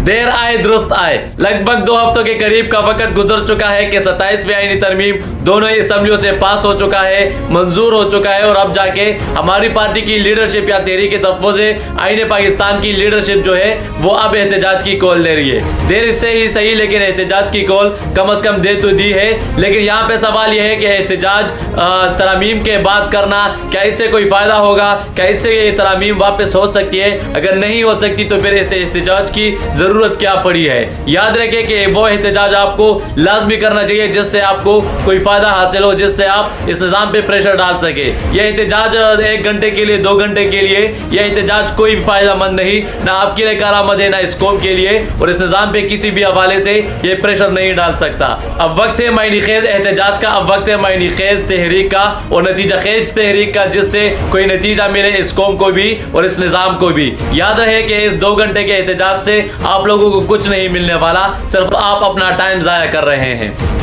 देर आए दुरुस्त आए। लगभग 2 हफ्तों के करीब का वक्त गुजर चुका है कि 27वीं आईनी तरमीम दोनों ही असम्बलियों से पास हो चुका है, मंजूर हो चुका है और अब जाके हमारी पार्टी की लीडरशिप या तहरीक तहफ़्फ़ुज़ आईन पाकिस्तान की लीडरशिप जो है वो अब एहतजाज की कॉल दे रही है। देर इससे ही सही, लेकिन एहतजाज की कॉल कम अज़ कम दे तो दी है। लेकिन यहाँ पे सवाल यह है कि एहतजाज तरमीम के बाद करना, क्या इससे कोई फ़ायदा होगा? क्या इससे ये तरमीम वापस हो सकती है? अगर नहीं हो सकती तो फिर इस एहतजाज की ज़रूरत क्या पड़ी है? याद रखें कि वो एहतजाज आपको लाजमी करना चाहिए जिससे आपको कोई फ़ायदा हासिल हो, जिससे आप इस निज़ाम पे प्रेशर डाल सके। यह एहतजाज 1 घंटे के लिए, 2 घंटे के लिए, यह एहतजाज कोई फ़ायदा मंद नहीं, ना आपके लिए कारामद है, ना इस कौम के लिए, और इस निज़ाम पे किसी भी हवाले से ये प्रेशर नहीं डाल सकता। अब वक्त है मायने खेज एहतजाज का, अब वक्त है मायने खेज तहरीक का और नतीजा खेज तहरीक का, जिससे कोई नतीजा मिले इस कौम को भी और इस निज़ाम को भी। याद रहे कि इस 2 घंटे के एहतजाज से आप लोगों को कुछ नहीं मिलने वाला, सिर्फ आप अपना टाइम ज़ाया कर रहे हैं।